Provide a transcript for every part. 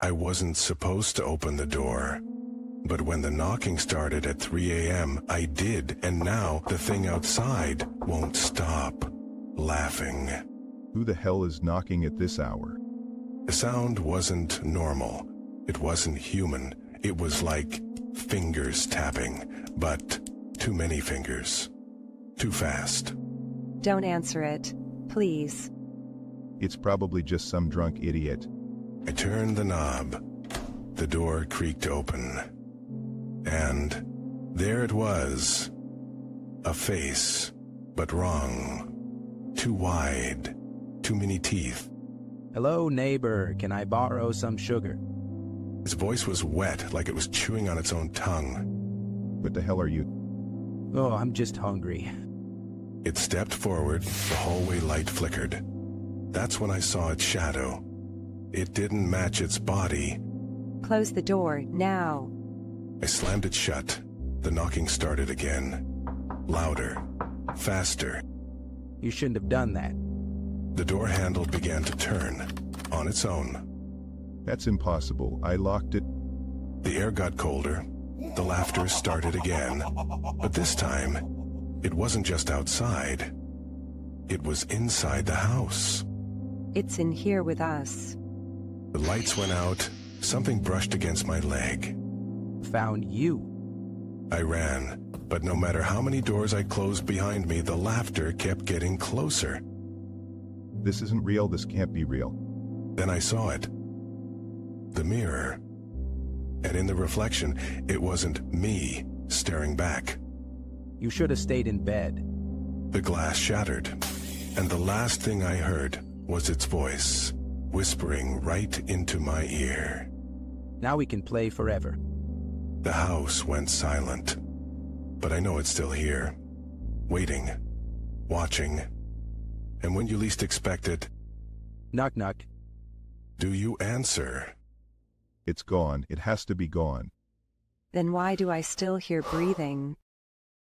I wasn't supposed to open the door. But when the knocking started at 3 a.m., I did, and now the thing outside won't stop laughing. Who the hell is knocking at this hour? The sound wasn't normal. It wasn't human. It was like fingers tapping, but too many fingers. Too fast. Don't answer it, please. It's probably just some drunk idiot. I turned the knob. The door creaked open. And there it was. A face, but wrong. Too wide. Too many teeth. Hello, neighbor. Can I borrow some sugar? His voice was wet, like it was chewing on its own tongue. What the hell are you? Oh, I'm just hungry. It stepped forward, the hallway light flickered. That's when I saw its shadow. It didn't match its body. Close the door, now. I slammed it shut. The knocking started again. Louder. Faster. You shouldn't have done that. The door handle began to turn, on its own. That's impossible. I locked it. The air got colder. The laughter started again. But this time, it wasn't just outside. It was inside the house. It's in here with us. The lights went out. Something brushed against my leg. Found you. I ran, but no matter how many doors I closed behind me, the laughter kept getting closer. This isn't real. This can't be real. Then I saw it. The mirror. And in the reflection, it wasn't me staring back. You should have stayed in bed. The glass shattered, and the last thing I heard was its voice, whispering right into my ear. Now we can play forever. The house went silent, but I know it's still here, waiting, watching, and when you least expect it, Knock, knock. do you answer? It's gone. It has to be gone. Then why do I still hear breathing?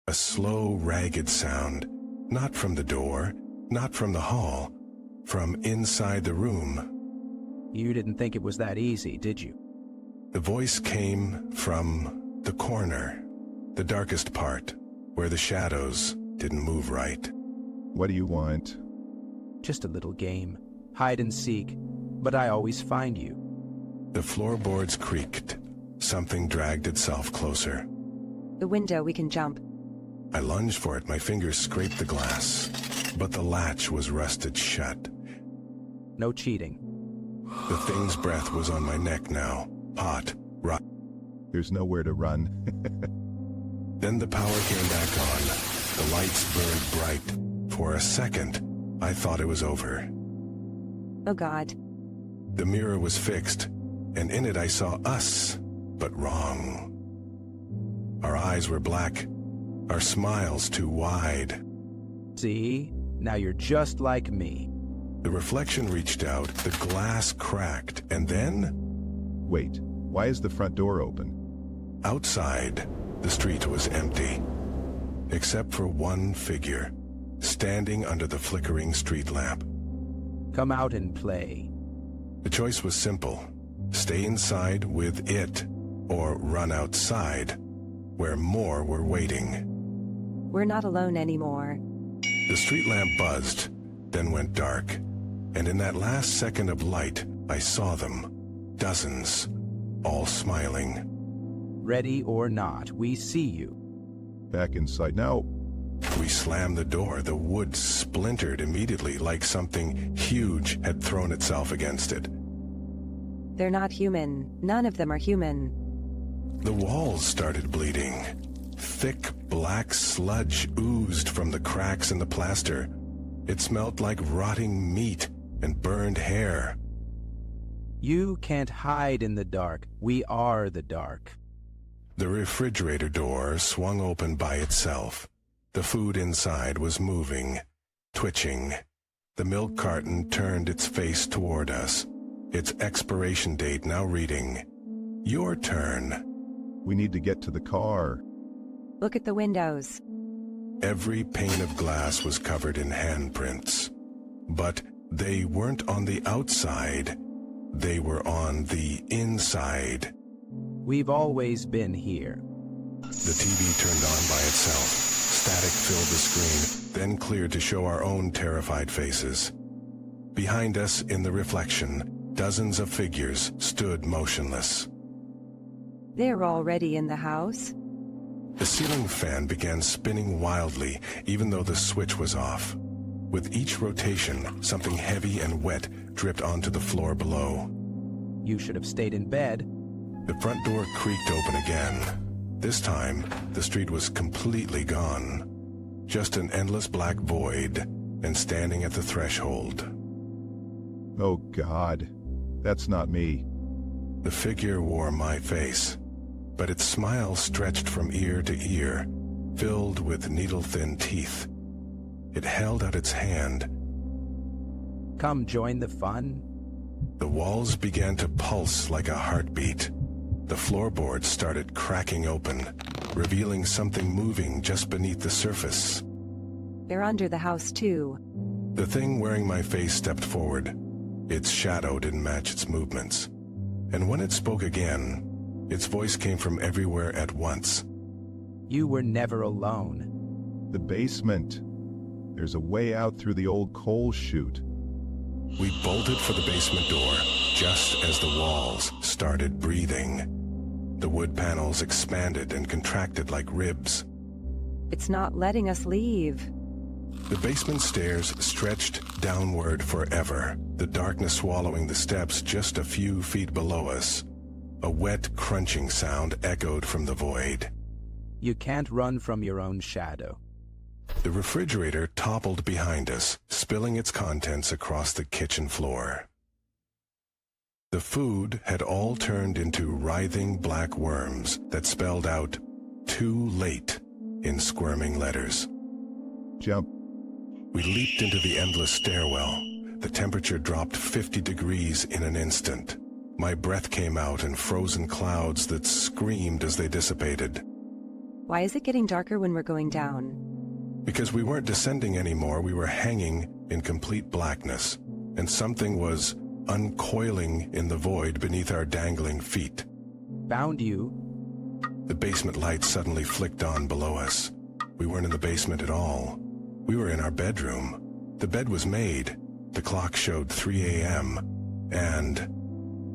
A slow, ragged sound, not from the door, not from the hall, from inside the room. You didn't think it was that easy, did you? The voice came from the corner, the darkest part, where the shadows didn't move right. What do you want? Just a little game. Hide and seek. But I always find you. The floorboards creaked. Something dragged itself closer. The window, we can jump. I lunged for it, my fingers scraped the glass, but the latch was rusted shut. No cheating. The thing's breath was on my neck now, hot, rotten. There's nowhere to run. Then the power came back on. The lights burned bright. For a second, I thought it was over. Oh God. The mirror was fixed, and in it I saw us, but wrong. Our eyes were black, our smiles too wide. See? Now you're just like me. The reflection reached out, the glass cracked, and then, Wait, why is the front door open? outside, the street was empty, except for one figure, standing under the flickering street lamp. Come out and play. The choice was simple: stay inside with it, or run outside, where more were waiting. We're not alone anymore. The street lamp buzzed, then went dark, and in that last second of light, I saw them, dozens, all smiling. Ready or not, we see you. Back inside now. We slammed the door. The wood splintered immediately, like something huge had thrown itself against it. They're not human. None of them are human. The walls started bleeding. Thick black sludge oozed from the cracks in the plaster. It smelled like rotting meat and burned hair. You can't hide in the dark. We are the dark. The refrigerator door swung open by itself. The food inside was moving, twitching. The milk carton turned its face toward us, its expiration date now reading, "Your turn." We need to get to the car. Look at the windows. Every pane of glass was covered in handprints. But they weren't on the outside. They were on the inside. We've always been here. The TV turned on by itself. Static filled the screen, then cleared to show our own terrified faces. Behind us, in the reflection, dozens of figures stood motionless. They're already in the house. The ceiling fan began spinning wildly, even though the switch was off. With each rotation, something heavy and wet dripped onto the floor below. You should have stayed in bed. The front door creaked open again. This time, the street was completely gone. Just an endless black void, and standing at the threshold. Oh God, that's not me. The figure wore my face, but its smile stretched from ear to ear, filled with needle-thin teeth. It held out its hand. Come join the fun. The walls began to pulse like a heartbeat. The floorboards started cracking open, revealing something moving just beneath the surface. They're under the house too. The thing wearing my face stepped forward. Its shadow didn't match its movements. And when it spoke again, its voice came from everywhere at once. You were never alone. The basement. There's a way out through the old coal chute. We bolted for the basement door, just as the walls started breathing. The wood panels expanded and contracted like ribs. It's not letting us leave. The basement stairs stretched downward forever, the darkness swallowing the steps just a few feet below us. A wet, crunching sound echoed from the void. You can't run from your own shadow. The refrigerator toppled behind us, spilling its contents across the kitchen floor. The food had all turned into writhing black worms that spelled out, "Too late," in squirming letters. Jump. We leaped into the endless stairwell. The temperature dropped 50 degrees in an instant. My breath came out in frozen clouds that screamed as they dissipated. Why is it getting darker when we're going down? Because we weren't descending anymore, we were hanging in complete blackness, and something was uncoiling in the void beneath our dangling feet. Found you. The basement lights suddenly flicked on below us. We weren't in the basement at all. We were in our bedroom. The bed was made. The clock showed 3 a.m. And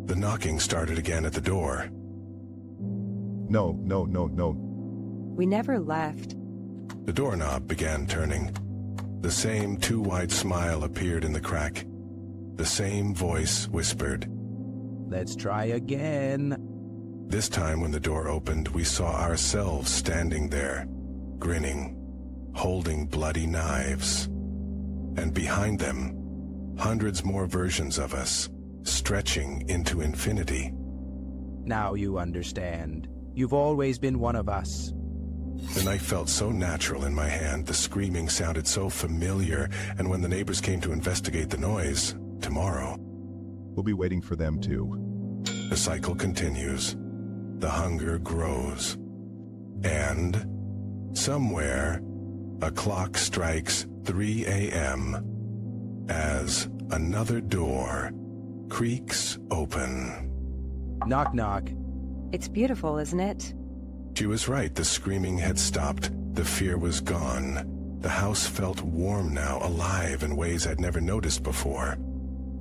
the knocking started again at the door. No. We never left. The doorknob began turning. The same too-wide smile appeared in the crack. The same voice whispered. Let's try again. This time when the door opened, we saw ourselves standing there, grinning, holding bloody knives. And behind them, hundreds more versions of us, stretching into infinity. Now you understand. You've always been one of us. The knife felt so natural in my hand, the screaming sounded so familiar, and when the neighbors came to investigate the noise, tomorrow, We'll be waiting for them too. the cycle continues. The hunger grows. And somewhere, a clock strikes 3 a.m. as another door creaks open. Knock, knock. It's beautiful, isn't it? She was right. The screaming had stopped. The fear was gone. The house felt warm now, alive in ways I'd never noticed before.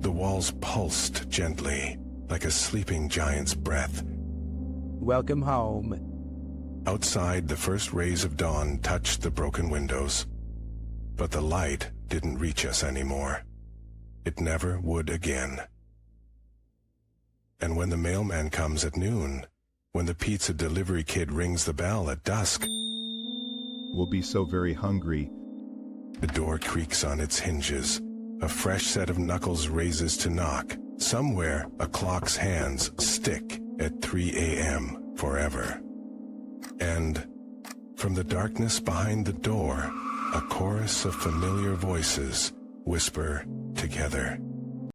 The walls pulsed gently, like a sleeping giant's breath. Welcome home. Outside, the first rays of dawn touched the broken windows. But the light didn't reach us anymore. It never would again. And when the mailman comes at noon, when the pizza delivery kid rings the bell at dusk, We'll be so very hungry. the door creaks on its hinges. A fresh set of knuckles raises to knock. Somewhere, a clock's hands stick at 3 a.m. forever. And from the darkness behind the door, a chorus of familiar voices whisper together.